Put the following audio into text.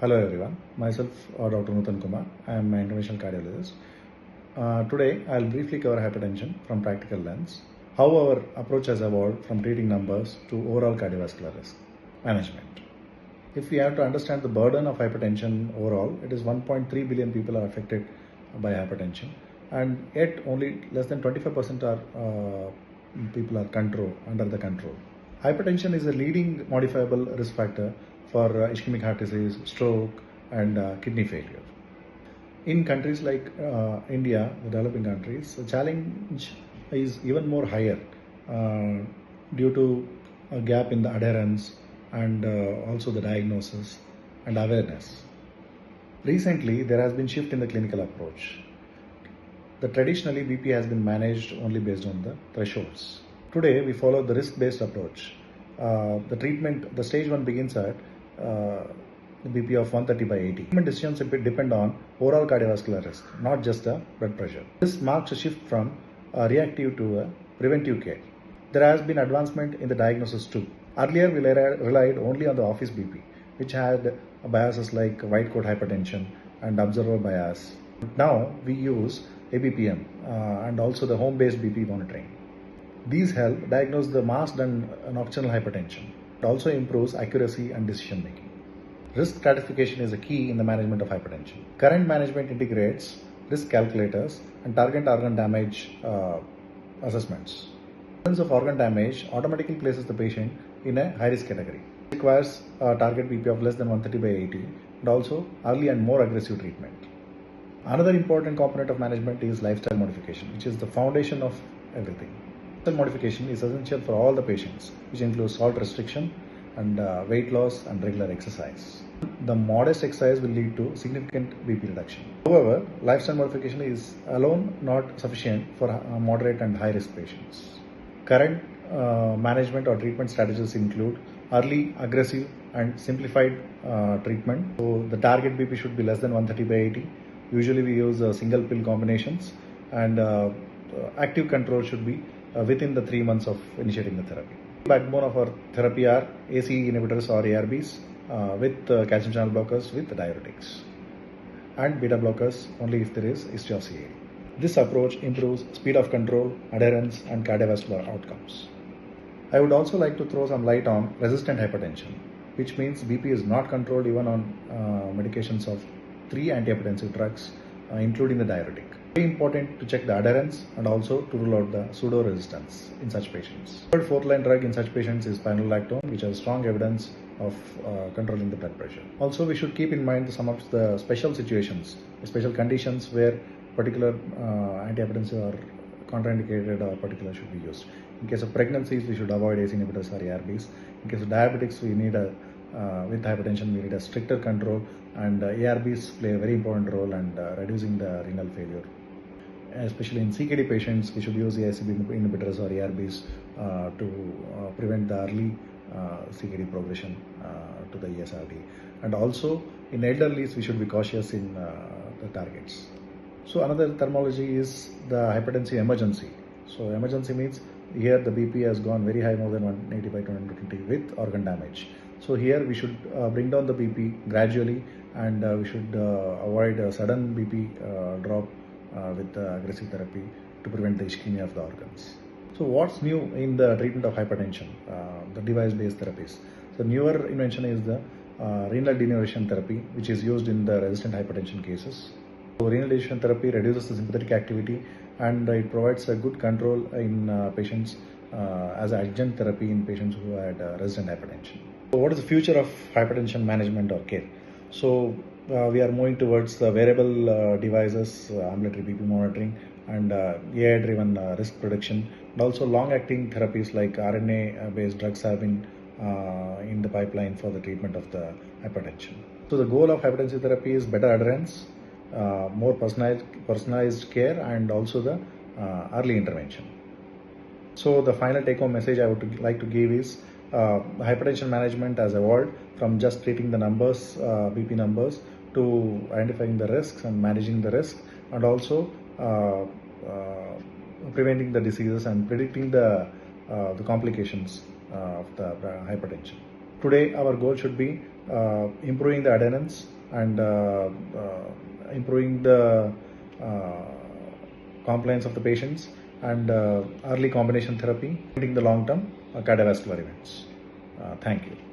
Hello everyone, myself Dr. Nutan. I am an interventional cardiologist. Today I will briefly cover hypertension from practical lens, how our approach has evolved from treating numbers to overall cardiovascular risk management. If we have to understand the burden of hypertension overall, it is 1.3 billion people are affected by hypertension, and yet only less than 25% are people are under the control. Hypertension is a leading modifiable risk factor for ischemic heart disease, stroke, and kidney failure. In countries like India, the developing countries, the challenge is even more higher due to a gap in the adherence and also the diagnosis and awareness. Recently, there has been shift in the clinical approach. Traditionally, BP has been managed only based on the thresholds. Today, we follow the risk-based approach. The stage 1 begins at the BP of 130/80. Treatment decisions depend on overall cardiovascular risk, not just the blood pressure. This marks a shift from reactive to preventive care. There has been advancement in the diagnosis too. Earlier, we relied only on the office BP, which had biases like white coat hypertension and observer bias. Now, we use ABPM and also the home-based BP monitoring. These help diagnose the masked and nocturnal hypertension. It also improves accuracy and decision making. Risk stratification is a key in the management of hypertension. Current management integrates risk calculators and target organ damage assessments. The presence of organ damage automatically places the patient in a high-risk category. It requires a target BP of less than 130/80 and also early and more aggressive treatment. Another important component of management is lifestyle modification, which is the foundation of everything. Lifestyle modification is essential for all the patients, which includes salt restriction and weight loss and regular exercise. The modest exercise will lead to significant BP reduction. However, lifestyle modification is alone not sufficient for moderate and high-risk patients. Current management or treatment strategies include early, aggressive, and simplified treatment. So the target BP should be less than 130/80. Usually we use single pill combinations, and active control should be within the 3 months of initiating the therapy. Backbone of our therapy are ACE inhibitors or ARBs with calcium channel blockers with diuretics, and beta blockers only if there is history of CAD. This approach improves speed of control, adherence, and cardiovascular outcomes. I would also like to throw some light on resistant hypertension, which means BP is not controlled even on medications of 3 antihypertensive drugs, including the diuretic. Very important to check the adherence and also to rule out the pseudo-resistance in such patients. Third fourth-line drug in such patients is spironolactone, which has strong evidence of controlling the blood pressure. Also, we should keep in mind some of the special situations, special conditions where particular antihypertensive or contraindicated or particular should be used. In case of pregnancies, we should avoid ACE inhibitors or ARBs. In case of diabetics, we need with hypertension, we need a stricter control, and ARBs play a very important role in reducing the renal failure. Especially in CKD patients, we should use ACE inhibitors or ARBs to prevent the early CKD progression to the ESRD. And also in elderlies, we should be cautious in the targets. So another terminology is the hypertensive emergency. So emergency means here the BP has gone very high, more than 180/220 with organ damage. So here we should bring down the BP gradually, and we should avoid a sudden BP drop with aggressive therapy to prevent the ischemia of the organs. So what's new in the treatment of hypertension? The device-based therapies. The newer invention is the renal denervation therapy, which is used in the resistant hypertension cases. So renal denervation therapy reduces the sympathetic activity, and it provides a good control in patients as an adjunct therapy in patients who had resistant hypertension. So what is the future of hypertension management or care? So we are moving towards the wearable devices, ambulatory BP monitoring, and AI-driven risk prediction, and also long-acting therapies like RNA-based drugs have been in the pipeline for the treatment of the hypertension. So the goal of hypertensive therapy is better adherence, more personalized care, and also the early intervention. So the final take-home message I would like to give is hypertension management has evolved from just treating the numbers, BP numbers, to identifying the risks and managing the risk, and also preventing the diseases and predicting the complications of the hypertension. Today, our goal should be improving the adherence and improving the compliance of the patients, and early combination therapy, preventing the long-term cardiovascular events. Thank you.